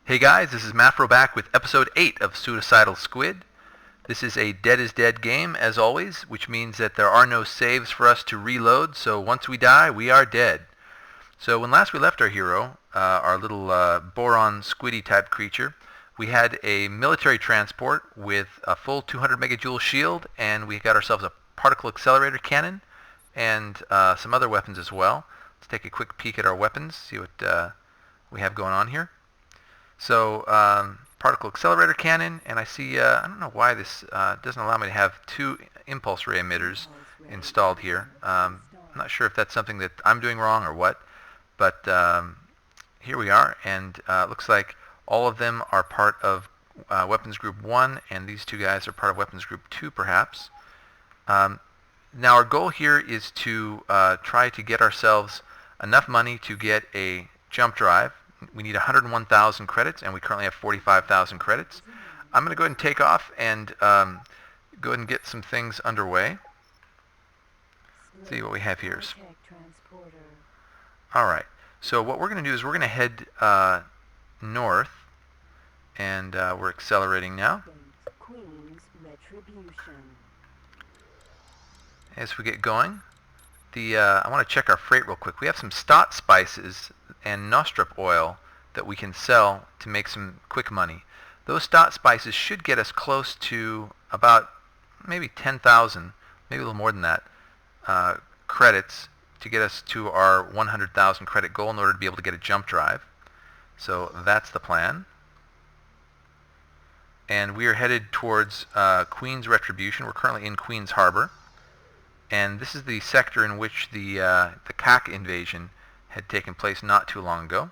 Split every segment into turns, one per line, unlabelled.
Hey guys, this is Mafro back with episode 8 of Suicidal Squid. This is a dead is dead game, as always, which means that there are no saves for us to reload, so once we die, we are dead. So when last we left our hero, our little boron squiddy type creature, we had a military transport with a full 200 megajoule shield, and we got ourselves a particle accelerator cannon, and some other weapons as well. Let's take a quick peek at our weapons, see what we have going on here. So particle accelerator cannon, and I see, I don't know why this doesn't allow me to have two impulse ray emitters installed here. I'm not sure if that's something that I'm doing wrong or what, but here we are, and looks like all of them are part of weapons group 1, and these two guys are part of weapons group 2 perhaps. Now our goal here is to try to get ourselves enough money to get a jump drive. We need 101,000 credits, and we currently have 45,000 credits. I'm going to go ahead and take off and go ahead and get some things underway. Let's see what we have here. Alright, so what we're going to do is we're going to head north, and we're accelerating now. As we get going, I want to check our freight real quick. We have some stot spices and nostrop oil that we can sell to make some quick money. Those stot spices should get us close to about maybe 10,000, maybe a little more than that, credits to get us to our 100,000 credit goal in order to be able to get a jump drive. So that's the plan. And we are headed towards Queen's Retribution. We're currently in Queen's Harbor. And this is the sector in which the CAC invasion had taken place not too long ago.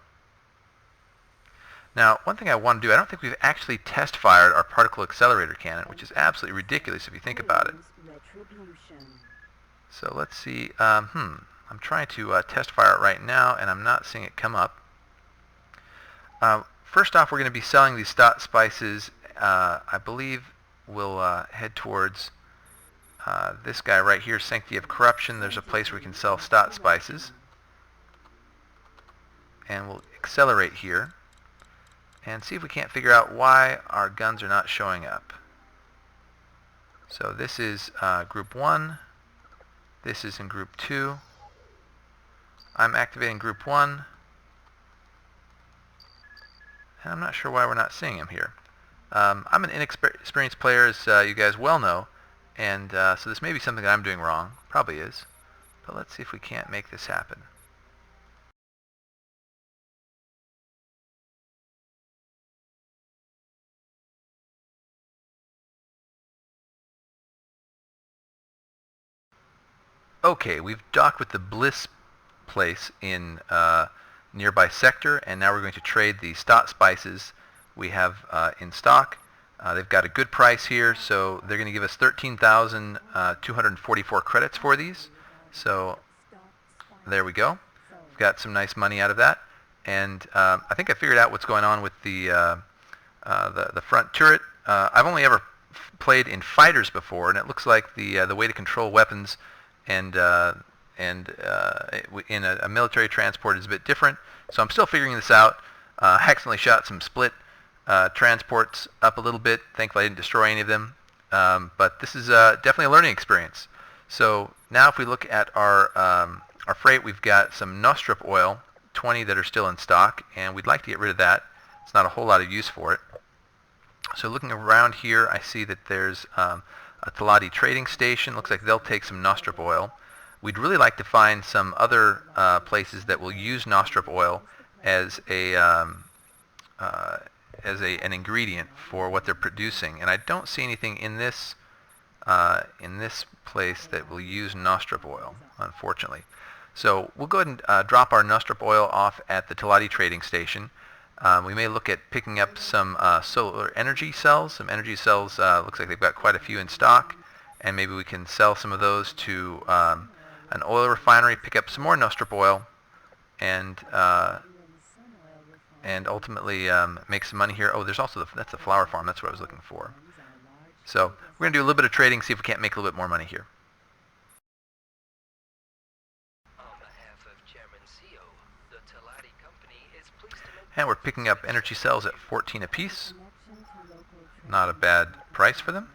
Now, one thing I want to do, I don't think we've actually test fired our particle accelerator cannon, which is absolutely ridiculous if you think about it. So let's see. I'm trying to test fire it right now, and I'm not seeing it come up. First off, we're going to be selling these stot spices. I believe we'll head towards this guy right here, Sanctity of Corruption. There's a place where we can sell stot spices. And we'll accelerate here and see if we can't figure out why our guns are not showing up. So this is group 1. This is in group 2. I'm activating group 1. And I'm not sure why we're not seeing him here. I'm an inexperienced player, as you guys well know, and so this may be something that I'm doing wrong. Probably is. But let's see if we can't make this happen. Okay, we've docked with the Bliss place in nearby sector, and now we're going to trade the stot spices we have in stock. They've got a good price here, so they're going to give us 13,244 credits for these. So there we go. We've got some nice money out of that, and I think I figured out what's going on with the front turret. I've only ever played in fighters before, and it looks like the way to control weapons and in a military transport is a bit different. So I'm still figuring this out. I accidentally shot some split transports up a little bit. Thankfully I didn't destroy any of them. But this is definitely a learning experience. So now if we look at our freight, we've got some nostrop oil, 20 that are still in stock, and we'd like to get rid of that. It's not a whole lot of use for it. So looking around here, I see that there's a Talati trading station. Looks like they'll take some nostrop oil. We'd really like to find some other places that will use nostrop oil as an ingredient for what they're producing, and I don't see anything in this place that will use nostrop oil, unfortunately. So we'll go ahead and drop our nostrop oil off at the Talati trading station. We may look at picking up some solar energy cells. Some energy cells, looks like they've got quite a few in stock, and maybe we can sell some of those to an oil refinery, pick up some more nostrop oil, and ultimately make some money here. Oh, there's also that's the flower farm. That's what I was looking for. So we're going to do a little bit of trading, see if we can't make a little bit more money here. And we're picking up energy cells at 14 apiece. Not a bad price for them.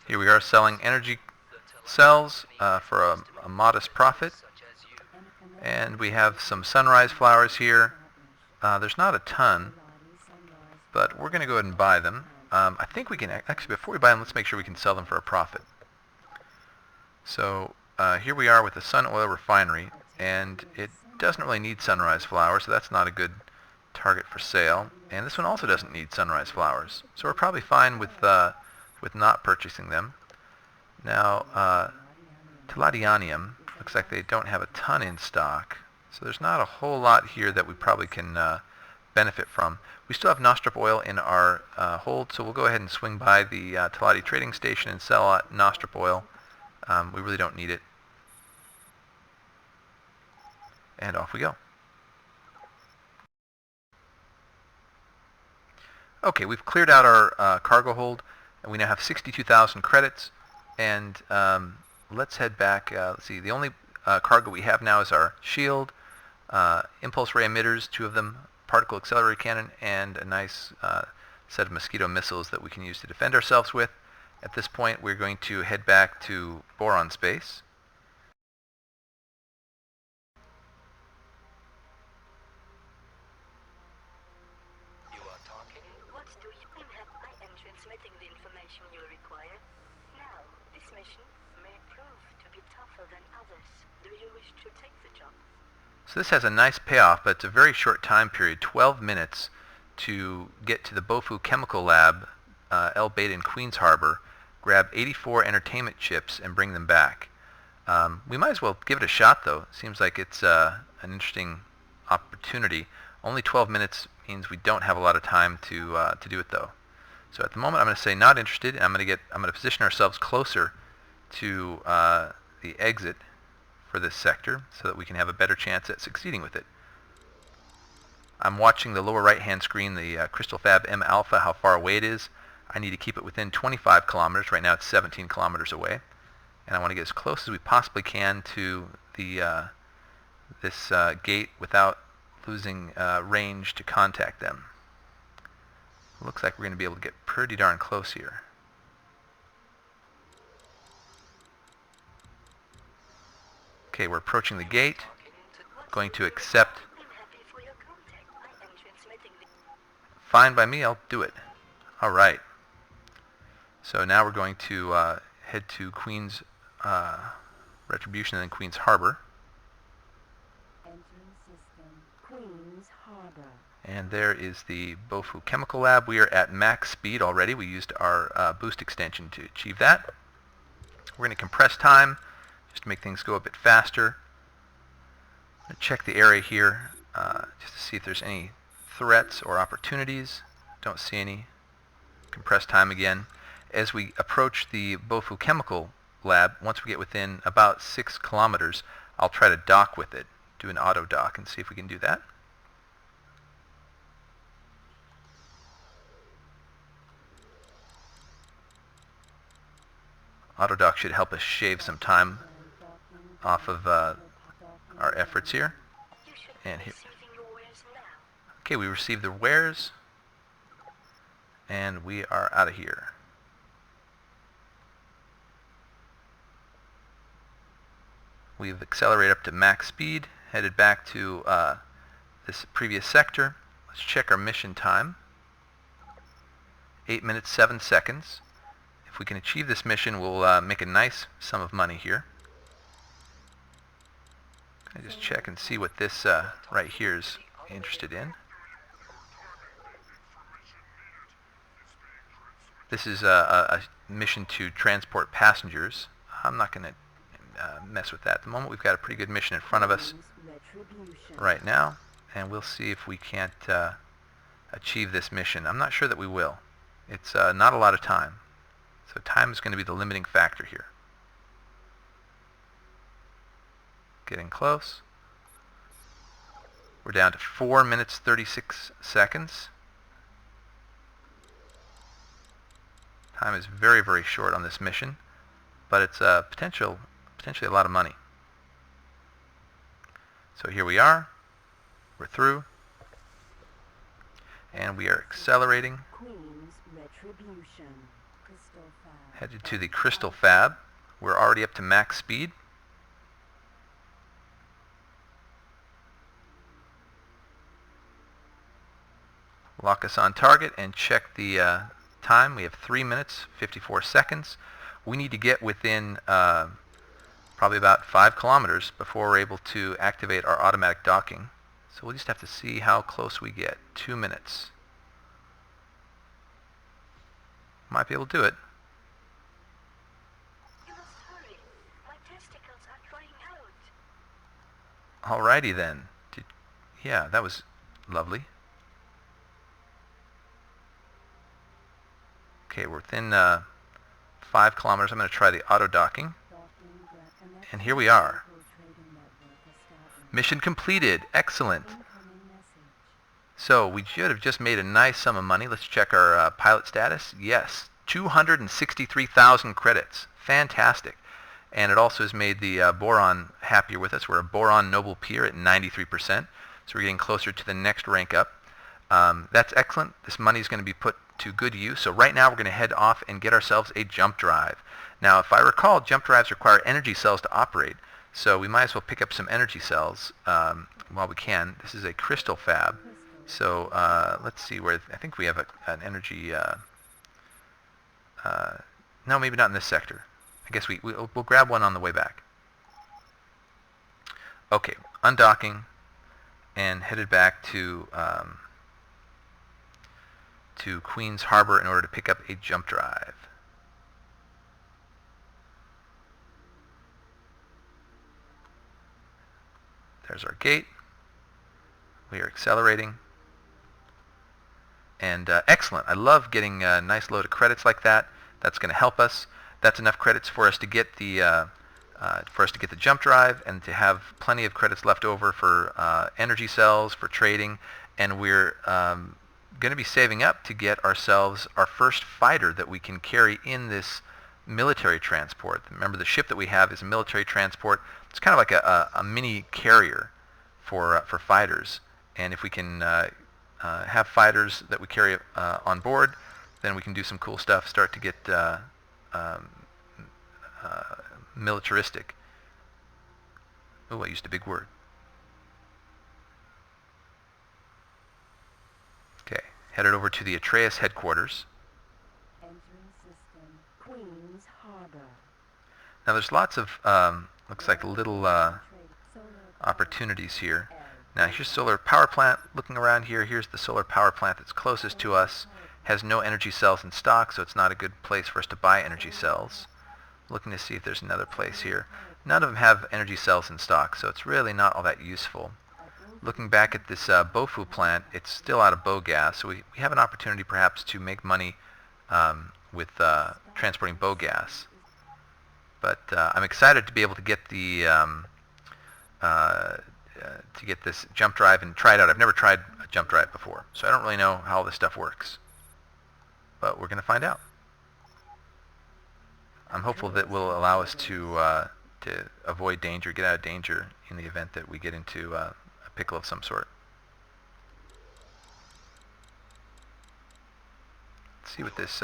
Here we are selling energy cells for a modest profit. And we have some sunrise flowers here. There's not a ton, but we're going to go ahead and buy them. I think we can, actually before we buy them, let's make sure we can sell them for a profit. So here we are with the Sun Oil Refinery, and it doesn't really need sunrise flowers, so that's not a good target for sale. And this one also doesn't need sunrise flowers, so we're probably fine with not purchasing them. Now, Palladianium, looks like they don't have a ton in stock, so there's not a whole lot here that we probably can benefit from. We still have Nostrop oil in our hold, so we'll go ahead and swing by the Talati trading station and sell Nostrop oil. We really don't need it. And off we go. Okay, we've cleared out our cargo hold, and we now have 62,000 credits. And let's head back. Let's see, the only cargo we have now is our shield, impulse ray emitters, 2 of them, particle accelerator cannon, and a nice set of mosquito missiles that we can use to defend ourselves with. At this point, we're going to head back to boron space.
You are talking? What do you have? I am transmitting the information you require. Now, this mission may prove to be tougher than others. Do you wish to take the job?
So this has a nice payoff, but it's a very short time period, 12 minutes, to get to the Bofu Chemical Lab, El Beta in Queens Harbor, grab 84 entertainment chips, and bring them back. We might as well give it a shot, though. Seems like it's an interesting opportunity. Only 12 minutes means we don't have a lot of time to do it, though. So at the moment, I'm going to say not interested, and I'm going to position ourselves closer to the exit for this sector so that we can have a better chance at succeeding with it. I'm watching the lower right-hand screen, the Crystal Fab M Alpha, how far away it is. I need to keep it within 25 kilometers. Right now it's 17 kilometers away. And I want to get as close as we possibly can to the this gate without losing range to contact them. Looks like we're going to be able to get pretty darn close here. Okay, we're approaching the gate. Going to accept. Fine by me, I'll do it. All right. So now we're going to head to Queens Retribution and then Queens Harbor.
Queens Harbor.
And there is the Bofu Chemical Lab. We are at max speed already. We used our boost extension to achieve that. We're going to compress time just to make things go a bit faster. I'm going to check the area here just to see if there's any threats or opportunities. Don't see any. Compress time again. As we approach the Bofu Chemical Lab, once we get within about 6 kilometers, I'll try to dock with it, do an auto dock, and see if we can do that. Auto dock should help us shave some time off of our efforts here. And here. Okay, we received the wares, and we are out of here. We've accelerated up to max speed, headed back to this previous sector. Let's check our mission time. 8 minutes, 7 seconds. If we can achieve this mission, we'll make a nice sum of money here. Can I just check and see what this right here is interested in? This is a mission to transport passengers. I'm not going to mess with that. At the moment, we've got a pretty good mission in front of us right now, and we'll see if we can't achieve this mission. I'm not sure that we will. It's not a lot of time, so time is going to be the limiting factor here. Getting close. We're down to 4 minutes 36 seconds. Time is very, very short on this mission, but it's potentially a lot of money. So here we are. We're through. And we are accelerating.
Queen's Retribution. Crystal Fab.
Headed to the Crystal Fab. We're already up to max speed. Lock us on target and check the time. We have 3 minutes, 54 seconds. We need to get within probably about 5 kilometers before we're able to activate our automatic docking. So we'll just have to see how close we get. 2 minutes. Might be able to do it.
You must hurry. My testicles are drying out.
Alrighty then. Yeah, that was lovely. Okay, we're within 5 kilometers. I'm going to try the auto docking. And here we are. Mission completed. Excellent. So we should have just made a nice sum of money. Let's check our pilot status. Yes, 263,000 credits. Fantastic. And it also has made the boron happier with us. We're a boron noble peer at 93%. So we're getting closer to the next rank up. That's excellent. This money is going to be put to good use. So right now we're going to head off and get ourselves a jump drive. Now if I recall, jump drives require energy cells to operate. So we might as well pick up some energy cells while we can. This is a crystal fab. So let's see where, I think we have an energy, no, maybe not in this sector. I guess we'll grab one on the way back. Okay, undocking and headed back to Queens Harbor in order to pick up a jump drive. There's our gate. We are accelerating. And excellent. I love getting a nice load of credits like that. That's going to help us. That's enough credits for us to get the jump drive and to have plenty of credits left over for energy cells, for trading, and we're going to be saving up to get ourselves our first fighter that we can carry in this military transport. Remember, the ship that we have is a military transport. It's kind of like a mini carrier for fighters, and if we can have fighters that we carry on board, then we can do some cool stuff, start to get militaristic. Oh, I used a big word. Okay, headed over to the Atreus headquarters.
Entering system. Queen's Harbor.
Now there's lots of, looks like little opportunities here. Now here's solar power plant. Looking around here, here's the solar power plant that's closest to us. Has no energy cells in stock, so it's not a good place for us to buy energy cells. Looking to see if there's another place here. None of them have energy cells in stock, so it's really not all that useful. Looking back at this Bofu plant, it's still out of bow gas, so we have an opportunity perhaps to make money with transporting bow gas. But I'm excited to be able to get the this jump drive and try it out. I've never tried a jump drive before, so I don't really know how all this stuff works. But we're going to find out. I'm hopeful that will allow us to avoid danger, get out of danger in the event that we get into a pickle of some sort. Let's see what this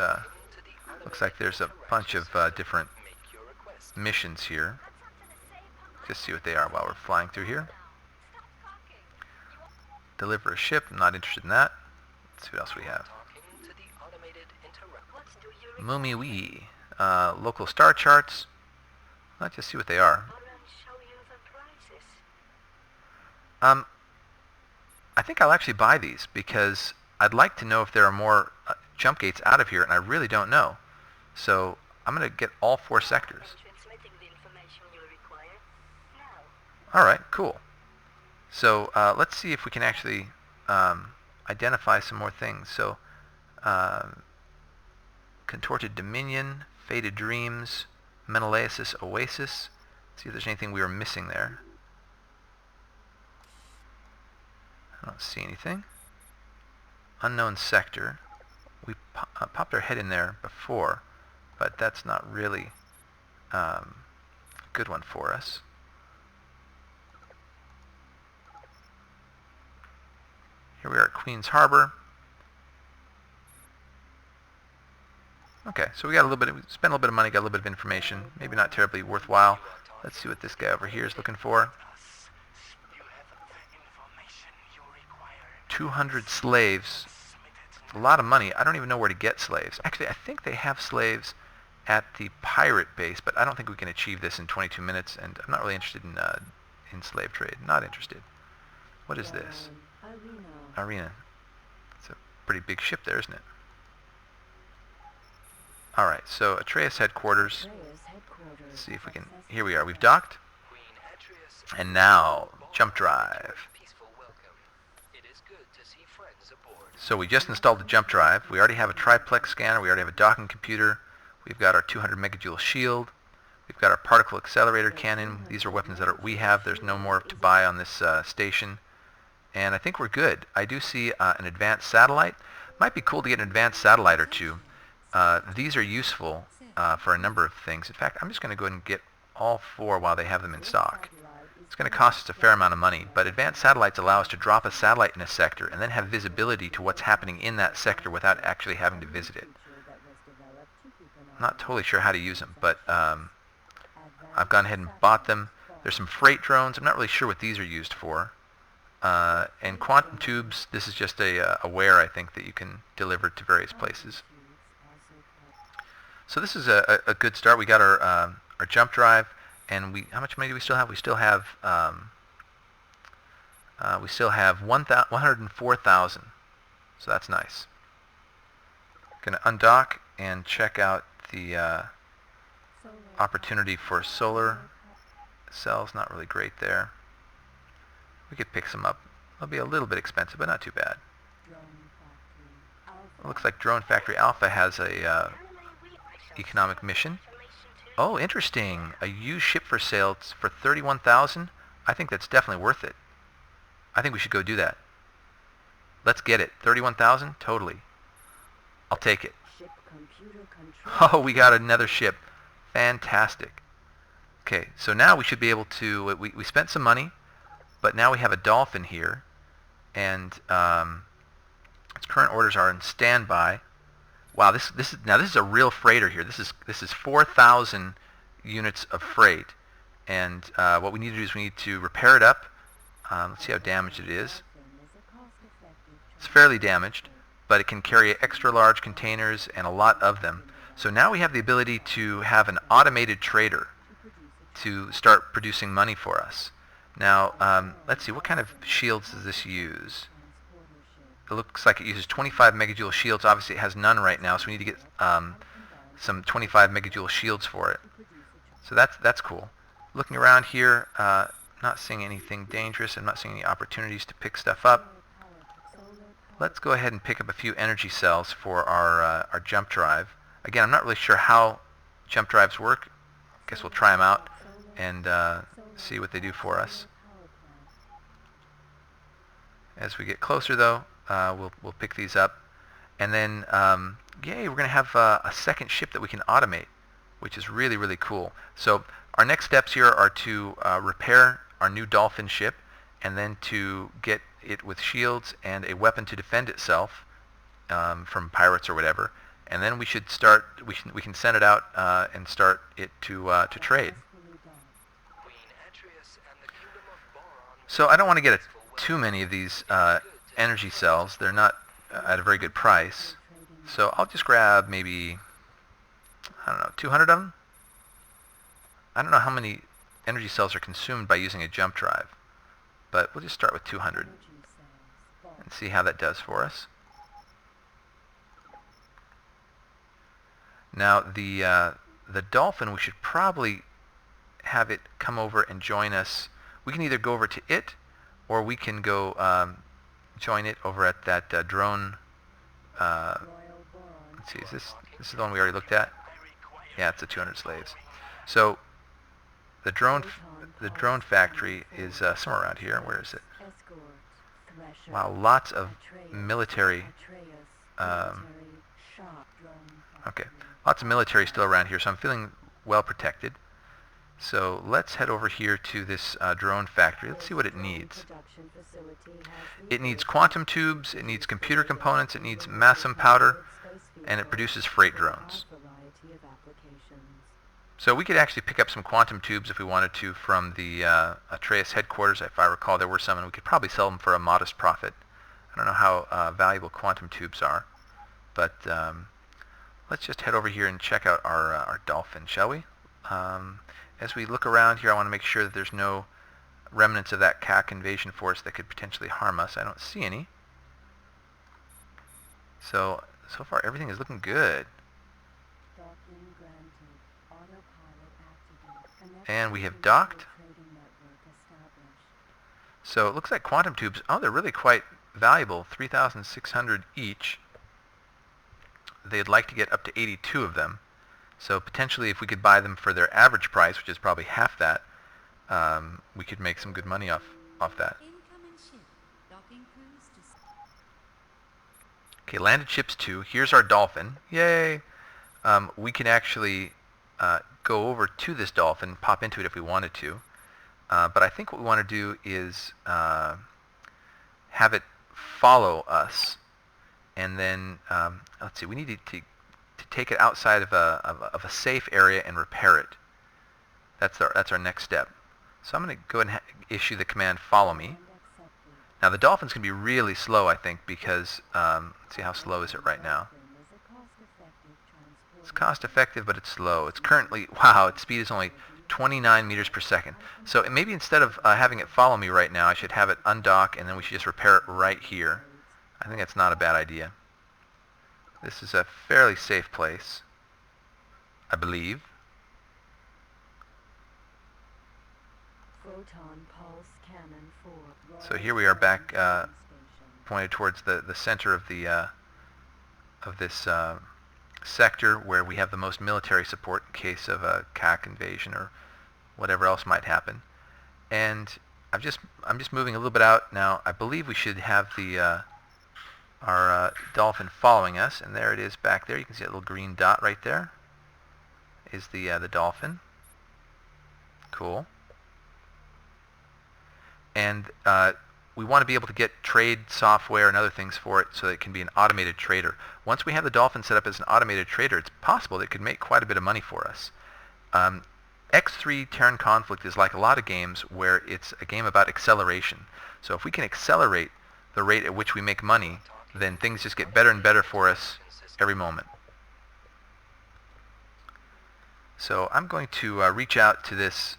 looks like. There's a bunch of different missions here. Just see what they are while we're flying through here. Deliver a ship. I'm not interested in that. Let's see what else we have. Mumiwee. Local star charts. Let's just see what they are. I think I'll actually buy these because I'd like to know if there are more jump gates out of here, and I really don't know. So I'm going to get all 4 sectors. Alright, cool. So let's see if we can actually identify some more things. So Contorted Dominion, Faded Dreams, Menelaus Oasis. See if there's anything we were missing there. I don't see anything. Unknown Sector. We popped our head in there before, but that's not really a good one for us. Here we are at Queen's Harbor. Okay, so we got a little bit. We spent a little bit of money, got a little bit of information. Maybe not terribly worthwhile. Let's see what this guy over here is looking for. 200 slaves. A lot of money. I don't even know where to get slaves. Actually, I think they have slaves at the pirate base, but I don't think we can achieve this in 22 minutes, and I'm not really interested in slave trade. Not interested. What is this? Arena. It's a pretty big ship there, isn't it? Alright, so Atreus headquarters. Let's see if we can... Here we are. We've docked. And now, jump drive. So we just installed the jump drive. We already have a triplex scanner. We already have a docking computer. We've got our 200 megajoule shield. We've got our particle accelerator cannon. These are weapons that we have. There's no more to buy on this station. And I think we're good. I do see an advanced satellite. Might be cool to get an advanced satellite or two. These are useful for a number of things. In fact, I'm just going to go ahead and get all 4 while they have them in stock. It's going to cost us a fair amount of money, but advanced satellites allow us to drop a satellite in a sector and then have visibility to what's happening in that sector without actually having to visit it. I'm not totally sure how to use them, but I've gone ahead and bought them. There's some freight drones. I'm not really sure what these are used for. And quantum tubes, this is just a ware, I think, that you can deliver to various places. So this is a good start. We got our jump drive, and how much money do we still have? We still have 104,000. So that's nice. Going to undock and check out the opportunity for solar cells. Not really great there. We could pick some up. They'll be a little bit expensive, but not too bad. It looks like Drone Factory Alpha has a economic mission. Oh, interesting. A used ship for sale for 31,000. I think that's definitely worth it. I think we should go do that. Let's get it. 31,000? Totally. I'll take it. Oh, we got another ship. Fantastic. Okay, so now we should be able to... We spent some money, but now we have a Dolphin here, and its current orders are in standby. Wow, this is a real freighter here. This is 4,000 units of freight, and what we need to do is we need to repair it up. Let's see how damaged it is. It's fairly damaged, but it can carry extra large containers and a lot of them. So now we have the ability to have an automated trader to start producing money for us. Now, let's see, what kind of shields does this use? It looks like it uses 25 megajoule shields. Obviously, it has none right now, so we need to get some 25 megajoule shields for it. So that's cool. Looking around here, not seeing anything dangerous. I'm not seeing any opportunities to pick stuff up. Let's go ahead and pick up a few energy cells for our jump drive. Again, I'm not really sure how jump drives work. I guess we'll try them out and see what they do for us. As we get closer, though, we'll pick these up, and then yay, we're going to have a second ship that we can automate, which is really, really cool. So our next steps here are to repair our new Dolphin ship, and then to get it with shields and a weapon to defend itself from pirates or whatever. And then we should start. We can send it out and start it to trade. So I don't want to get too many of these energy cells. They're not at a very good price. So I'll just grab maybe, I don't know, 200 of them. I don't know how many energy cells are consumed by using a jump drive, but we'll just start with 200 and see how that does for us. Now the Dolphin, we should probably have it come over and join us. We can either go over to it, or we can go join it over at that drone. Let's see, this is the one we already looked at? Yeah, it's the 200 slaves. So the drone factory is somewhere around here. Where is it? Wow, lots of military. Okay, lots of military still around here, so I'm feeling well protected. So let's head over here to this drone factory. Let's see what it needs. It needs quantum tubes, it needs computer components, it needs massum powder, and it produces freight drones. So we could actually pick up some quantum tubes if we wanted to from the Atreus headquarters. If I recall, there were some, and we could probably sell them for a modest profit. I don't know how valuable quantum tubes are, but let's just head over here and check out our Dolphin, shall we? As we look around here, I want to make sure that there's no remnants of that CAC invasion force that could potentially harm us. I don't see any. So far everything is looking good. And we have docked. So it looks like quantum tubes, oh, they're really quite valuable, 3,600 each. They'd like to get up to 82 of them. So potentially if we could buy them for their average price, which is probably half that, we could make some good money off that. Okay, landed ships 2. Here's our Dolphin. Yay! We can actually go over to this Dolphin, pop into it if we wanted to. But I think what we want to do is have it follow us. And then, let's see, we need to take it outside of a safe area and repair it. That's our next step. So I'm going to go ahead and issue the command follow me. Now the Dolphin's going to be really slow, I think, because, let's see, how slow is it right now? It's cost effective, but it's slow. It's currently, wow, its speed is only 29 meters per second. So maybe instead of having it follow me right now, I should have it undock and then we should just repair it right here. I think that's not a bad idea. This is a fairly safe place, I believe. So here we are back pointed towards the center of this sector where we have the most military support in case of a CAC invasion or whatever else might happen. And I'm just moving a little bit out now. I believe we should have our Dolphin following us, and there it is back there. You can see that little green dot right there is the Dolphin. Cool. And we want to be able to get trade software and other things for it so that it can be an automated trader. Once we have the Dolphin set up as an automated trader, it's possible that it could make quite a bit of money for us. X3 Terran Conflict is like a lot of games where it's a game about acceleration. So if we can accelerate the rate at which we make money, then things just get better and better for us every moment. So I'm going to reach out to this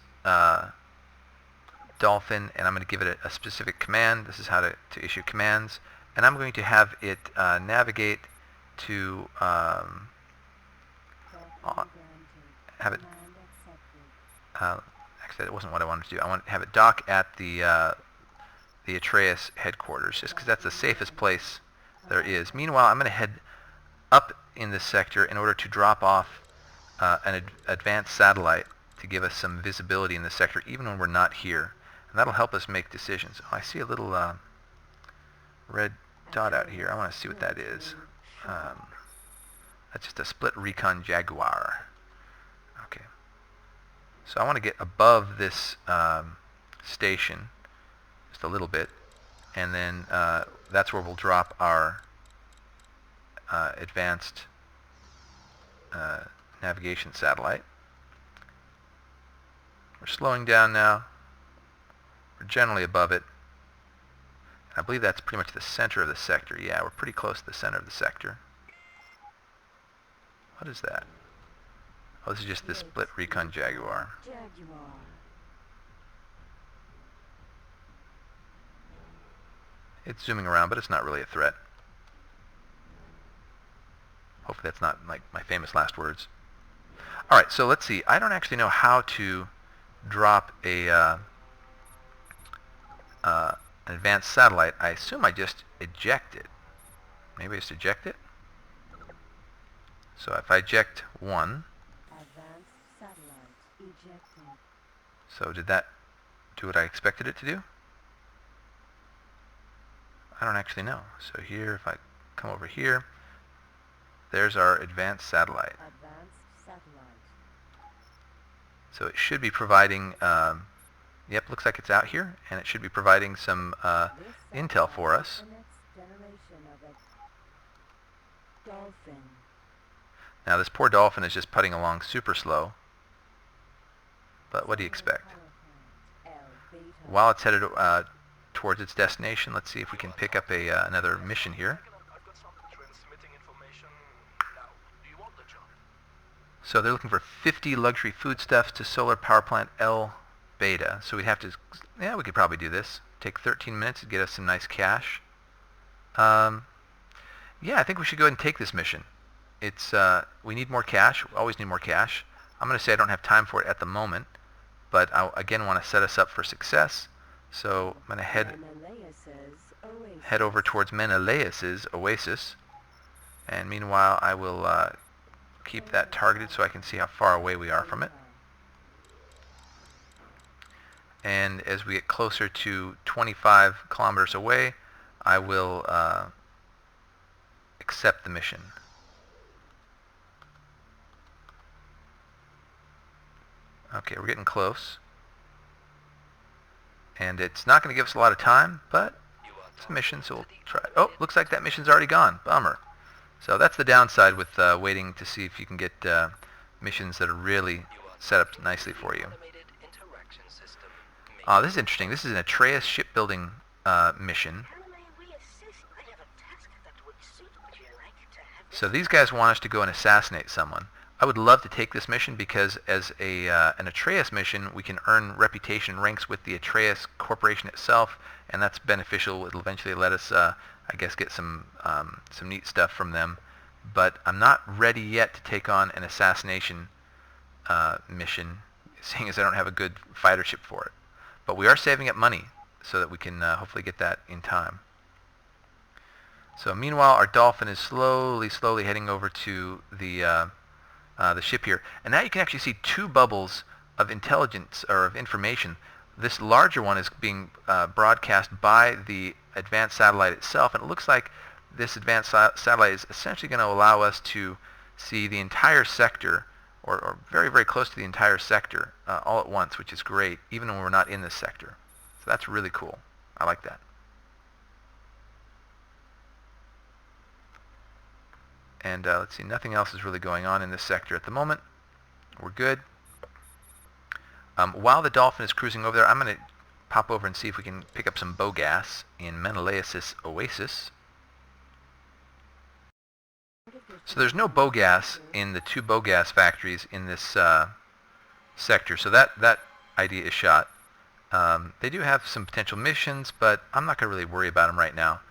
Dolphin, and I'm going to give it a specific command. This is how to issue commands. And I'm going to have it navigate to have it actually that wasn't what I wanted to do. I want to have it dock at the Atreus headquarters, just because that's the safest place there is. Meanwhile, I'm going to head up in this sector in order to drop off an advanced satellite to give us some visibility in this sector, even when we're not here. And that'll help us make decisions. Oh, I see a little red dot out here. I want to see what that is. That's just a split recon Jaguar. Okay. So I want to get above this station just a little bit, and then that's where we'll drop our advanced navigation satellite. We're slowing down now. We're generally above it. I believe that's pretty much the center of the sector. Yeah, we're pretty close to the center of the sector. What is that? Oh, this is just the split recon Jaguar. It's zooming around, but it's not really a threat. Hopefully that's not like my famous last words. Alright, so let's see. I don't actually know how to drop an advanced satellite. I assume I just eject it. Maybe I just eject it? So if I eject one,
Advanced satellite ejected.
so did that do what I expected it to do? I don't actually know. So here, if I come over here, there's our advanced satellite.
Advanced satellite.
So it should be providing, yep, looks like it's out here, and it should be providing some intel for us.
The next generation of a Dolphin.
Now this poor Dolphin is just putting along super slow, but what do you expect? While it's headed towards its destination, let's see if we can pick up another mission here. So they're looking for 50 luxury foodstuffs to solar power plant L Beta. So we'd have to, yeah, we could probably do this. Take 13 minutes to get us some nice cash. Yeah, I think we should go ahead and take this mission. It's, we need more cash. We always need more cash. I'm going to say I don't have time for it at the moment, but I again want to set us up for success. So I'm going to head over towards Menelaus's oasis, and meanwhile I will keep that targeted so I can see how far away we are from it. And as we get closer to 25 kilometers away, I will accept the mission. Okay, we're getting close. And it's not going to give us a lot of time, but it's a mission, so we'll try. Oh, looks like that mission's already gone. Bummer. So that's the downside with waiting to see if you can get missions that are really set up nicely for you. This is interesting. This is an Atreus shipbuilding mission. So these guys want us to go and assassinate someone. I would love to take this mission because as an Atreus mission, we can earn reputation ranks with the Atreus Corporation itself, and that's beneficial. It'll eventually let us, I guess, get some neat stuff from them. But I'm not ready yet to take on an assassination mission, seeing as I don't have a good fighter ship for it. But we are saving up money so that we can hopefully get that in time. So meanwhile, our Dolphin is slowly heading over to the ship here. And now you can actually see two bubbles of intelligence or of information. This larger one is being broadcast by the advanced satellite itself, and it looks like this advanced satellite is essentially going to allow us to see the entire sector, or very close to the entire sector all at once, which is great, even when we're not in this sector. So that's really cool. I like that. And let's see, nothing else is really going on in this sector at the moment. We're good. While the Dolphin is cruising over there, I'm going to pop over and see if we can pick up some bow gas in Menelaus's oasis. So there's no bow gas in the two bow gas factories in this sector, so that idea is shot. They do have some potential missions, but I'm not going to really worry about them right now.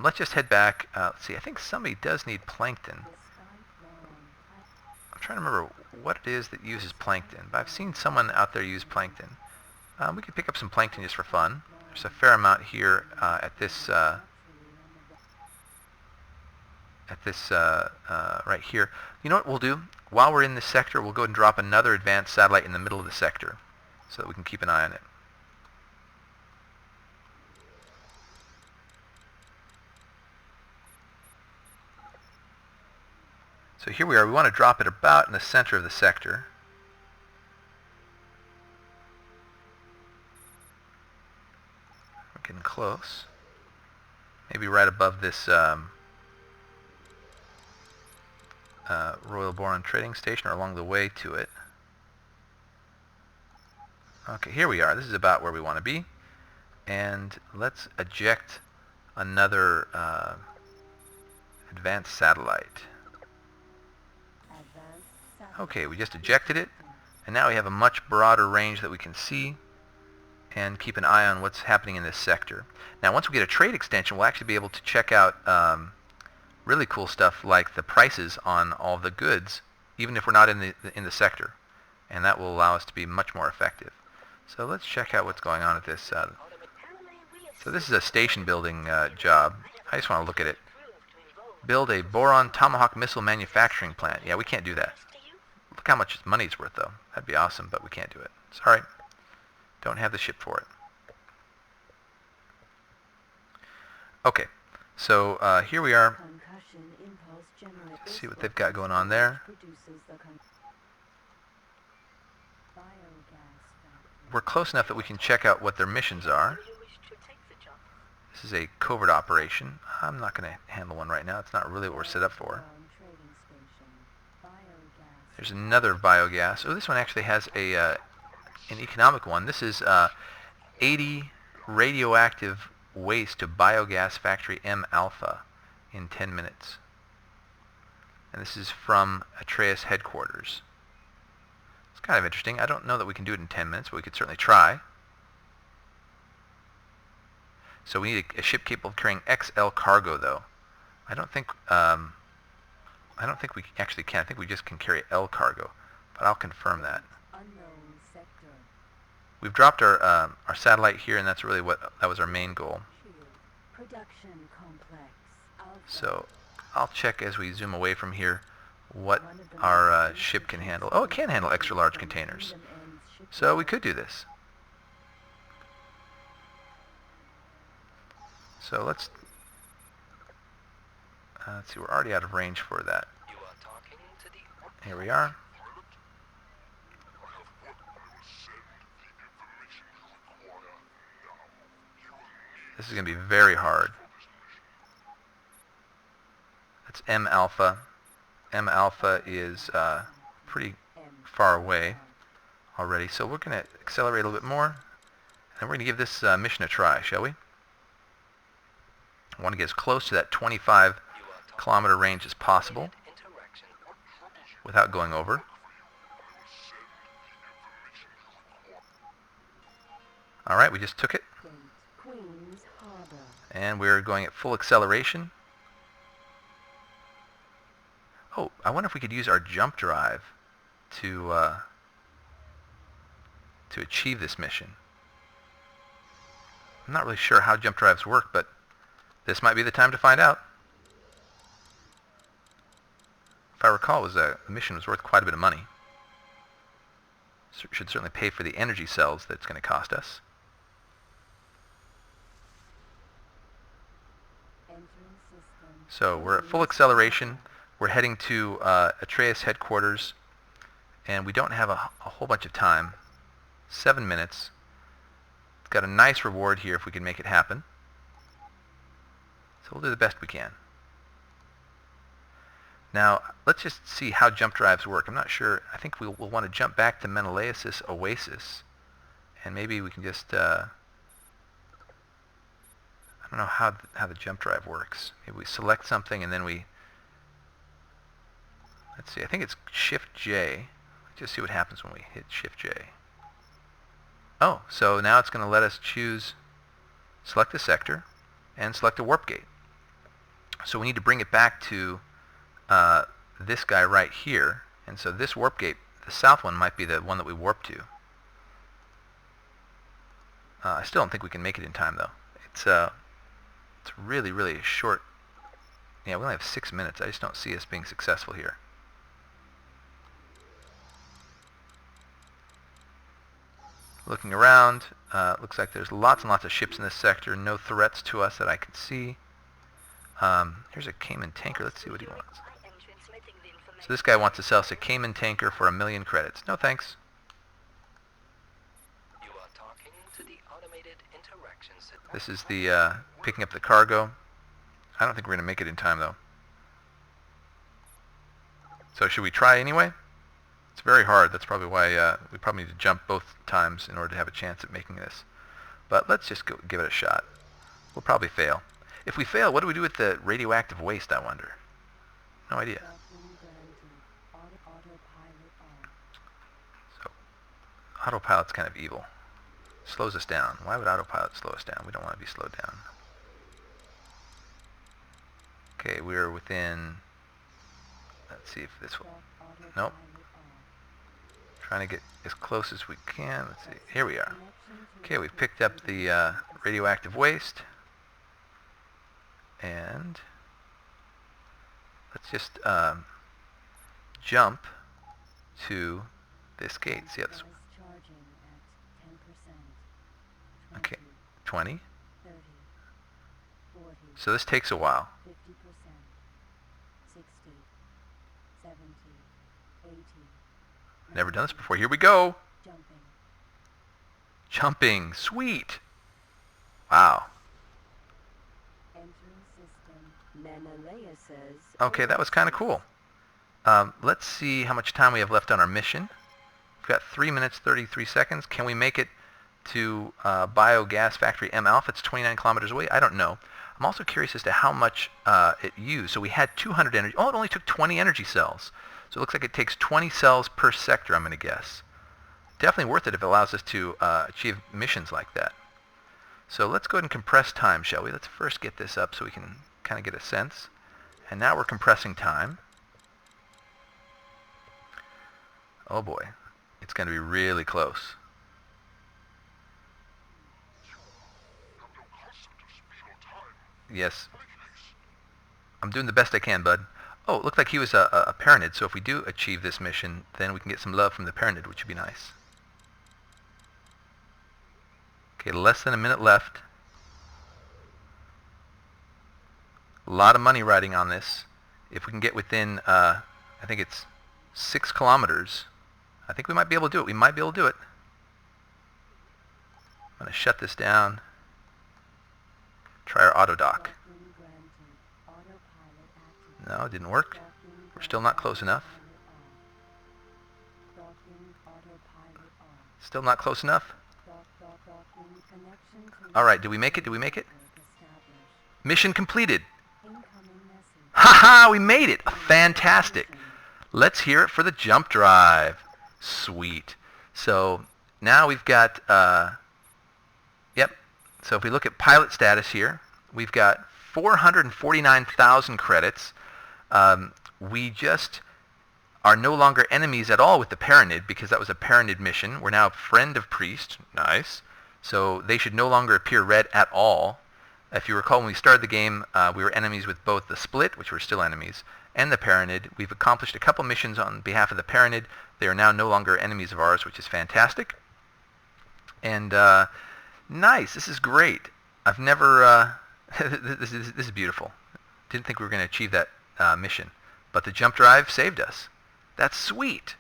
Let's just head back. Let's see, I think somebody does need plankton. I'm trying to remember what it is that uses plankton, but I've seen someone out there use plankton. We could pick up some plankton just for fun. There's a fair amount here at this right here. You know what we'll do? While we're in this sector, we'll go and drop another advanced satellite in the middle of the sector so that we can keep an eye on it. So here we are. We want to drop it about in the center of the sector. We're getting close. Maybe right above this Royal Boron Trading Station, or along the way to it. Okay, here we are. This is about where we want to be. And let's eject another advanced satellite. Okay, we just ejected it, and now we have a much broader range that we can see and keep an eye on what's happening in this sector. Now, once we get a trade extension, we'll actually be able to check out really cool stuff like the prices on all the goods, even if we're not in the sector, and that will allow us to be much more effective. So let's check out what's going on at this. So this is a station building job. I just want to look at it. Build a boron tomahawk missile manufacturing plant. Yeah, we can't do that. Look how much money it's worth, though. That'd be awesome, but we can't do it. Sorry. Don't have the ship for it. Okay, so here we are. Let's see what they've got going on there. we're close enough that we can check out what their missions are.
Do you wish to take the job?
This is a covert operation. I'm not going to handle one right now. It's not really what we're set up for.
Trading station. Biogas.
There's another biogas. Oh, this one actually has a an economic one. This is 80 radioactive waste to biogas factory M Alpha in 10 minutes. And this is from Atreus headquarters. It's kind of interesting. I don't know that we can do it in 10 minutes, but we could certainly try. So we need a ship capable of carrying XL cargo, though. I don't think we actually can. I think we just can carry L cargo, but I'll confirm that.
Unknown sector.
We've dropped our satellite here, and that's really that was our main goal.
Shield. Production complex. Alpha.
So I'll check as we zoom away from here what our ship can handle. Oh, it can handle extra large containers. So we could do this. So let's see, we're already out of range for that.
You are talking to the
Here we are. This is going to be very hard. That's M Alpha. M Alpha is pretty far away already, so we're going to accelerate a little bit more, and we're going to give this mission a try, shall we? I want to get as close to that 25 kilometer range as possible without going over. Alright, we just took it,
Queen's Harbor.
and we're going at full acceleration. Oh, I wonder if we could use our jump drive to achieve this mission. I'm not really sure how jump drives work, but this might be the time to find out. If I recall, the mission was worth quite a bit of money. Should certainly pay for the energy cells that's going to cost us.
Entering system.
So we're at full acceleration. We're heading to Atreus headquarters, and we don't have a whole bunch of time. 7 minutes. It's got a nice reward here if we can make it happen. So we'll do the best we can. Now, let's just see how jump drives work. I'm not sure. I think we'll want to jump back to Menelaus' Oasis, and maybe we can just, I don't know how the jump drive works. Maybe we select something and then we, let's see, I think it's Shift J. Let's just see what happens when we hit Shift J. Oh, so now it's going to let us choose, select a sector, and select a warp gate. So we need to bring it back to this guy right here, and so this warp gate, the south one, might be the one that we warp to. I still don't think we can make it in time, though. It's really, really short. Yeah, we only have 6 minutes. I just don't see us being successful here. Looking around, looks like there's lots and lots of ships in this sector. No threats to us that I can see. Here's a Cayman tanker. Let's see what he wants. So this guy wants to sell us a Cayman tanker for 1 million credits. No thanks.
You are talking to the automated interaction system.
This is the picking up the cargo. I don't think we're going to make it in time, though. So should we try anyway? It's very hard. That's probably why we probably need to jump both times in order to have a chance at making this. But let's just give it a shot. We'll probably fail. If we fail, what do we do with the radioactive waste, I wonder? No idea. So, autopilot's kind of evil. Slows us down. Why would autopilot slow us down? We don't want to be slowed down. Okay, we're within... Let's see if this will... Nope. Trying to get as close as we can. Let's see. Here we are. Okay, we've picked up the radioactive waste. And let's just jump to this gate. See how this... Okay, 20. So this takes a while.
50%, 60, 70, 80.
Never done this before. Here we go.
Jumping.
Jumping. Sweet. Wow.
Entering system. Menelaya says.
Okay, that was kind of cool. Let's see how much time we have left on our mission. We've got 3 minutes, 33 seconds. Can we make it to Biogas Factory M Alpha? It's 29 kilometers away. I don't know. I'm also curious as to how much it used. So we had 200 energy. Oh, it only took 20 energy cells. So it looks like it takes 20 cells per sector, I'm going to guess. Definitely worth it if it allows us to achieve missions like that. So let's go ahead and compress time, shall we? Let's first get this up so we can kind of get a sense. And now we're compressing time. Oh boy, it's going to be really close. Yes. I'm doing the best I can, bud. Oh, it looked like he was a Paranid, so if we do achieve this mission, then we can get some love from the Paranid, which would be nice. Okay, less than a minute left. A lot of money riding on this. If we can get within, I think it's 6 kilometers, I think we might be able to do it. We might be able to do it. I'm going to shut this down. Try our auto dock. No, it didn't work. We're still not close enough. Still not close enough. Alright, did we make it? Did we make it? Mission completed. Haha, we made it! Fantastic. Let's hear it for the jump drive. Sweet. So now we've got, yep. So if we look at pilot status here, we've got 449,000 credits. We just are no longer enemies at all with the Paranid because that was a Paranid mission. We're now a friend of Priest. Nice. So they should no longer appear red at all. If you recall, when we started the game, we were enemies with both the Split, which we're still enemies, and the Paranid. We've accomplished a couple missions on behalf of the Paranid. They are now no longer enemies of ours, which is fantastic. And nice. This is great. I've never... this is beautiful. Didn't think we were going to achieve that mission. But the jump drive saved us. That's sweet.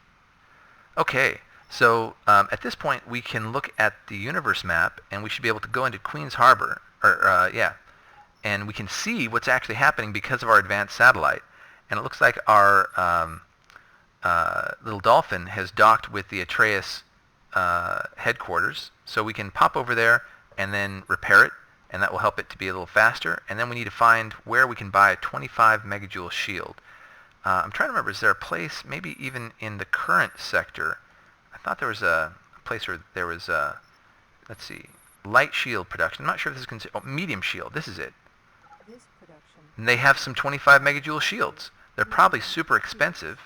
Okay. So at this point, we can look at the universe map, and we should be able to go into Queen's Harbor. Yeah. And we can see what's actually happening because of our advanced satellite. And it looks like our little Dolphin has docked with the Atreus headquarters. So we can pop over there and then repair it, and that will help it to be a little faster. And then we need to find where we can buy a 25 megajoule shield. I'm trying to remember, is there a place, maybe even in the current sector? I thought there was a place where there was, let's see, light shield production. I'm not sure if this is considered, oh, medium shield. This is it. And they have some 25 megajoule shields. They're probably super expensive,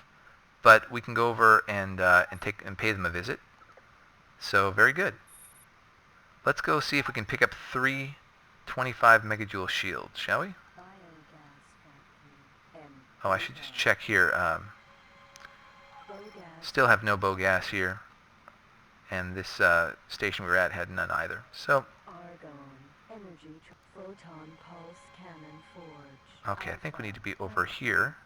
but we can go over and pay them a visit. So very good. Let's go see if we can pick up 3 25 megajoule shields, shall we? Oh, I should just check here. Still have no bow gas here, and this station we were at had none either. So. Okay, I think we need to be over here.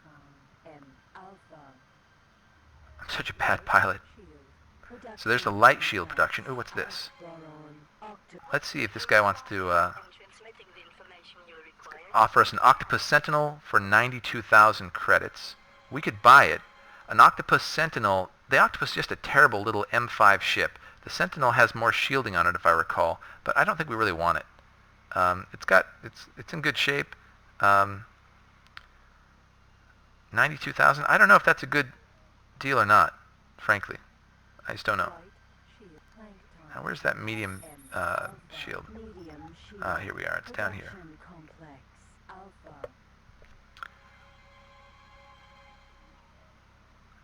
I'm such a bad pilot. So there's the light shield production. Ooh, what's this? Let's see if this guy wants to offer us an Octopus Sentinel for 92,000 credits. We could buy it. An Octopus Sentinel, the Octopus is just a terrible little M5 ship. The Sentinel has more shielding on it, if I recall, but I don't think we really want it. It's in good shape. 92,000. I don't know if that's a good deal or not, frankly. I just don't know. Now, where's that medium shield? Here we are. It's down here.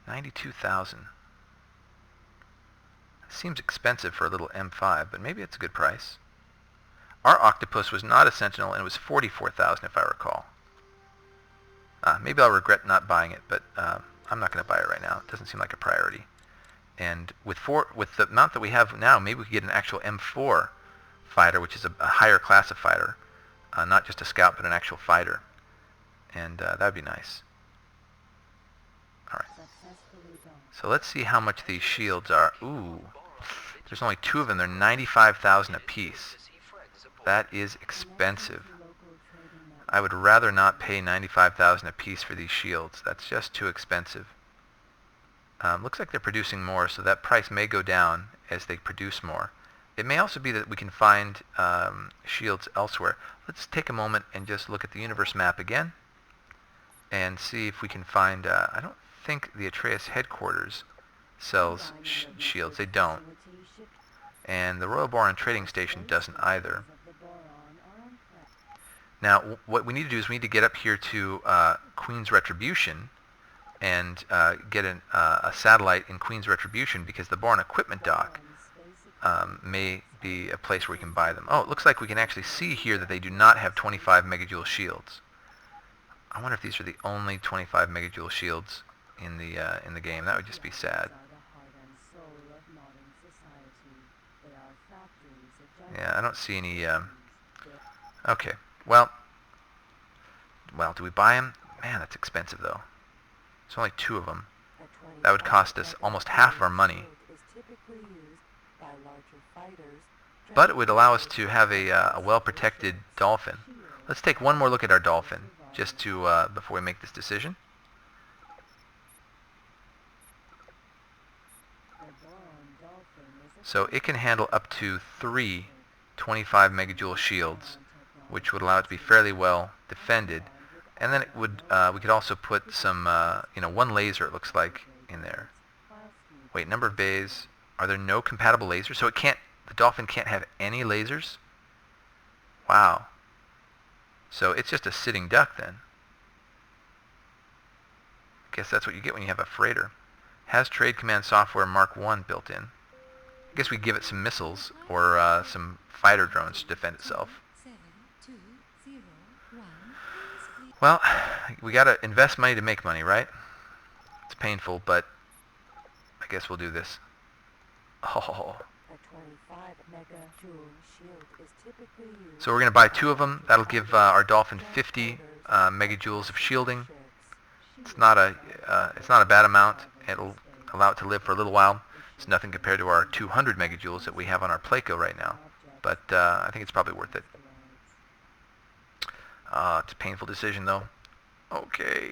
92,000. Seems expensive for a little M5, but maybe it's a good price. Our Octopus was not a Sentinel, and it was 44,000 if I recall. Maybe I'll regret not buying it, but I'm not going to buy it right now. It doesn't seem like a priority. And with the amount that we have now, maybe we could get an actual M4 fighter, which is a higher class of fighter, not just a scout, but an actual fighter. And that would be nice. All right. So let's see how much these shields are. Ooh, There's only 2 of them. They're 95,000 apiece. That is expensive. I would rather not pay 95,000 apiece for these shields. That's just too expensive. Looks like they're producing more, so that price may go down as they produce more. It may also be that we can find shields elsewhere. Let's take a moment and just look at the universe map again and see if we can find... I don't think the Atreus headquarters sells shields. They don't. And the Royal Boron Trading Station doesn't either. Now, what we need to do is we need to get up here to Queen's Retribution and get a satellite in Queen's Retribution, because the Boron Equipment Dock may be a place where we can buy them. Oh, it looks like we can actually see here that they do not have 25 megajoule shields. I wonder if these are the only 25 megajoule shields in the game. That would just be sad. Yeah, I don't see any... Okay, well, do we buy them? Man, that's expensive, though. There's only 2 of them. That would cost us almost half of our money. But it would allow us to have a well-protected Dolphin. Let's take one more look at our Dolphin, just to before we make this decision. So it can handle up to 3 25 megajoule shields, which would allow it to be fairly well defended. And then it would we could also put some 1 laser, it looks like, in there. Wait, number of bays. Are there no compatible lasers? So the Dolphin can't have any lasers? Wow. So it's just a sitting duck then. I guess that's what you get when you have a freighter. Has Trade Command Software Mark 1 built in. I guess we give it some missiles or some fighter drones to defend itself. Well, we gotta invest money to make money, right? It's painful, but I guess we'll do this. Oh. So we're gonna buy 2 of them. That'll give our Dolphin 50 megajoules of shielding. It's not a bad amount. It'll allow it to live for a little while. It's nothing compared to our 200 megajoules that we have on our Placo right now. But I think it's probably worth it. It's a painful decision, though. Okay.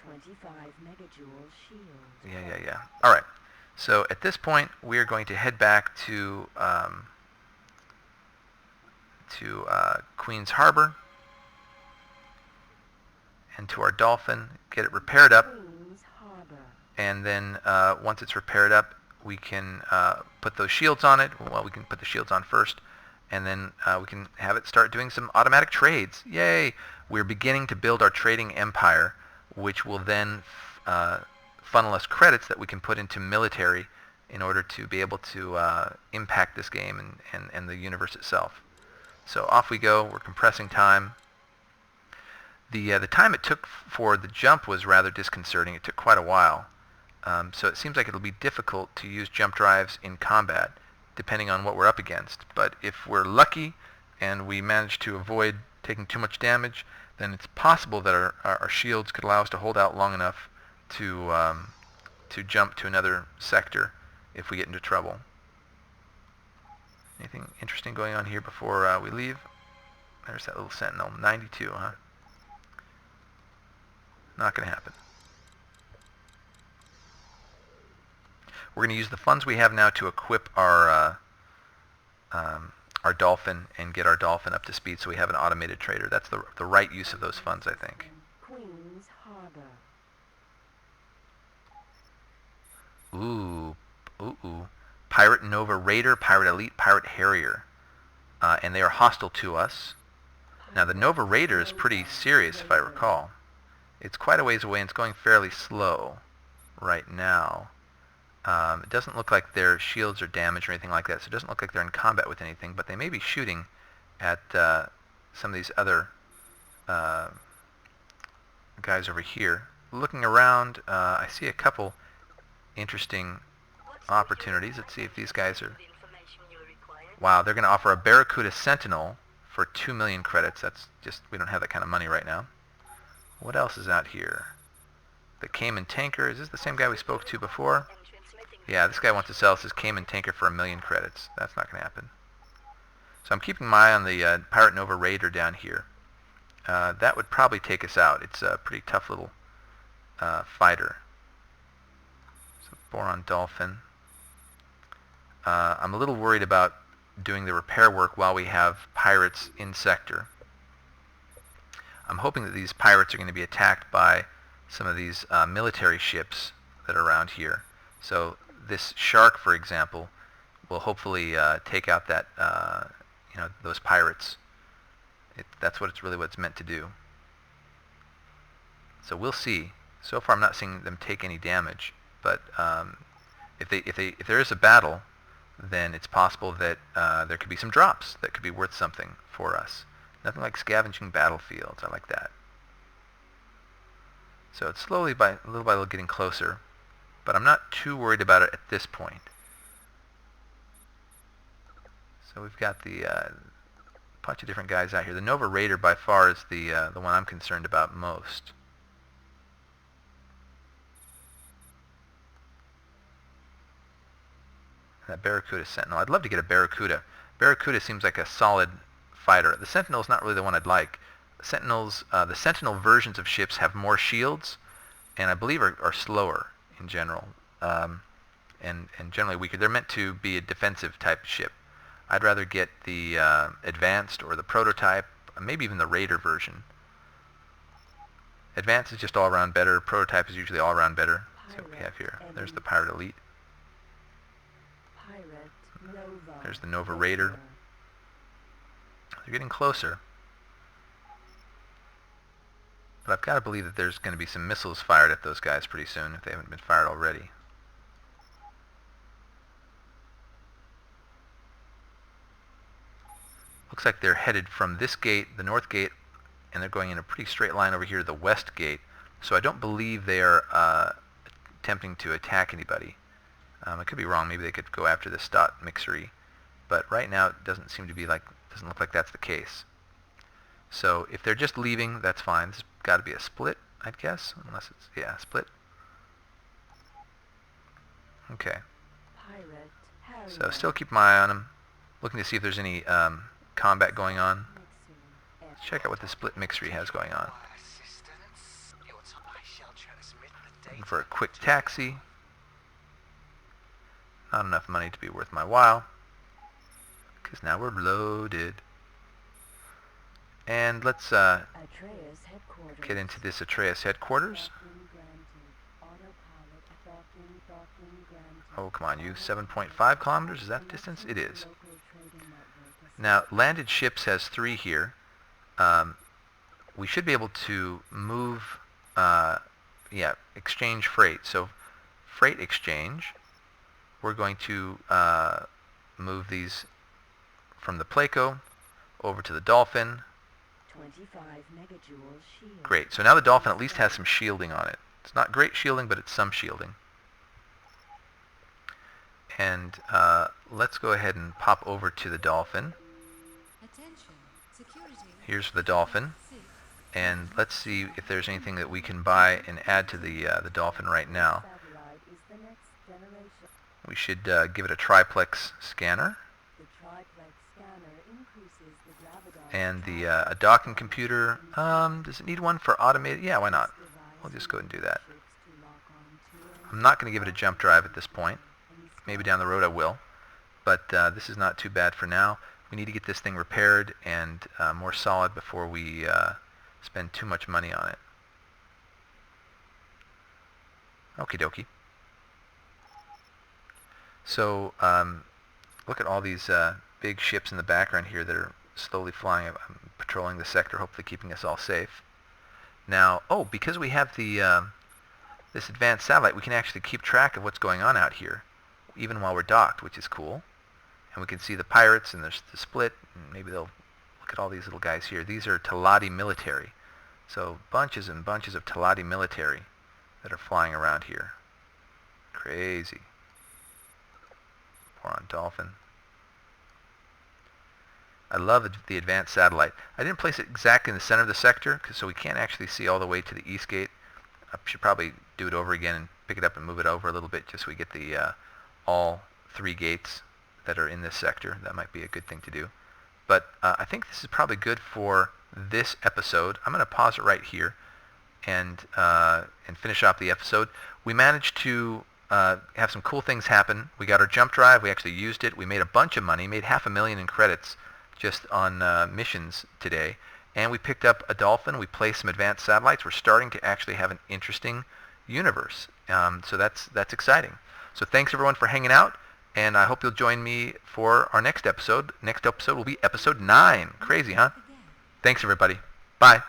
25 megajoule shield.
Yeah. All right. So at this point, we are going to head back to Queen's Harbor and to our Dolphin, get it repaired up, and then once it's repaired up, we can put those shields on it. Well, we can put the shields on first, and then we can have it start doing some automatic trades. Yay! We're beginning to build our trading empire, which will then funnel us credits that we can put into military in order to be able to impact this game and the universe itself. So off we go. We're compressing time. The time it took for the jump was rather disconcerting. It took quite a while. So it seems like it'll be difficult to use jump drives in combat, depending on what we're up against. But if we're lucky and we manage to avoid taking too much damage, then it's possible that our shields could allow us to hold out long enough to jump to another sector if we get into trouble. Anything interesting going on here before we leave? There's that little sentinel. 92, huh? Not going to happen. We're going to use the funds we have now to equip our Dolphin and get our Dolphin up to speed so we have an automated trader. That's the right use of those funds, I think.
Queen's Harbor.
Ooh. Pirate Nova Raider, Pirate Elite, Pirate Harrier. And they are hostile to us. Now the Nova Raider is pretty serious, if I recall. It's quite a ways away and it's going fairly slow right now. It doesn't look like their shields are damaged or anything like that, so it doesn't look like they're in combat with anything, but they may be shooting at some of these other guys over here. Looking around, I see a couple interesting opportunities. Let's see if these guys are... Wow, they're going to offer a Barracuda Sentinel for 2 million credits. That's just, we don't have that kind of money right now. What else is out here? The Cayman Tanker. Is this the same guy we spoke to before? Yeah, this guy wants to sell us his Cayman tanker for 1,000,000 credits. That's not going to happen. So I'm keeping my eye on the Pirate Nova Raider down here. That would probably take us out. It's a pretty tough little fighter. So Boron Dolphin. I'm a little worried about doing the repair work while we have pirates in sector. I'm hoping that these pirates are going to be attacked by some of these military ships that are around here. So this shark, for example, will hopefully take out that those pirates. That's what it's meant to do. So we'll see. So far, I'm not seeing them take any damage, but if there is a battle, then it's possible that there could be some drops that could be worth something for us. Nothing like scavenging battlefields. I like that. So it's slowly by little getting closer, but I'm not too worried about it at this point. So we've got the bunch of different guys out here. The Nova Raider by far is the one I'm concerned about most. That Barracuda Sentinel. I'd love to get a Barracuda. Barracuda seems like a solid fighter. The Sentinel's not really the one I'd like. Sentinels, the Sentinel versions of ships have more shields, and I believe are slower in general, and generally weaker. They're meant to be a defensive type ship. I'd rather get the Advanced or the Prototype, maybe even the Raider version. Advanced is just all around better. Prototype is usually all around better. That's what we have here. There's the Pirate Elite. There's the Nova Raider. They're getting closer. But I've got to believe that there's going to be some missiles fired at those guys pretty soon, if they haven't been fired already. Looks like they're headed from this gate, the north gate, and they're going in a pretty straight line over here to the west gate. So I don't believe they are attempting to attack anybody. I could be wrong. Maybe they could go after this dot mixery. But right now it doesn't look like that's the case. So if they're just leaving, that's fine. This has got to be a split, I'd guess, unless it's, yeah, split. Okay. So still keep my eye on them, looking to see if there's any combat going on. Let's check out what the split mixery has going on. Looking for a quick taxi. Not enough money to be worth my while, because now we're loaded. And let's get into this Atreus headquarters. Oh, come on, you. 7.5 kilometers? Is that the distance? It is. Now, landed ships has 3 here. We should be able to move, exchange freight. So, freight exchange. We're going to move these from the Placo over to the Dolphin.
25 megajoules shield.
Great. So now the Dolphin at least has some shielding on it. It's not great shielding, but it's some shielding. And let's go ahead and pop over to the Dolphin. Here's the Dolphin. And let's see if there's anything that we can buy and add to the Dolphin right now. We should give it a triplex scanner. And a docking computer. Does it need one for automated? Yeah, why not? We'll just go ahead and do that. I'm not going to give it a jump drive at this point. Maybe down the road I will. But this is not too bad for now. We need to get this thing repaired and more solid before we spend too much money on it. Okie dokie. So look at all these big ships in the background here that are slowly flying. I'm patrolling the sector, hopefully keeping us all safe. Now, because we have the this advanced satellite, we can actually keep track of what's going on out here, even while we're docked, which is cool. And we can see the pirates, and there's the split, and maybe they'll look at all these little guys here. These are Talati military. So bunches and bunches of Talati military that are flying around here. Crazy. Boron Dolphin. I love the advanced satellite. I didn't place it exactly in the center of the sector, so we can't actually see all the way to the east gate. I should probably do it over again and pick it up and move it over a little bit just so we get the all 3 gates that are in this sector. That might be a good thing to do. But I think this is probably good for this episode. I'm going to pause it right here and finish off the episode. We managed to have some cool things happen. We got our jump drive. We actually used it. We made a bunch of money, made $500,000 in credits just on missions today. And we picked up a Dolphin. We placed some advanced satellites. We're starting to actually have an interesting universe. So that's exciting. So thanks everyone for hanging out. And I hope you'll join me for our next episode. Next episode will be episode 9. Crazy, huh? Thanks everybody. Bye.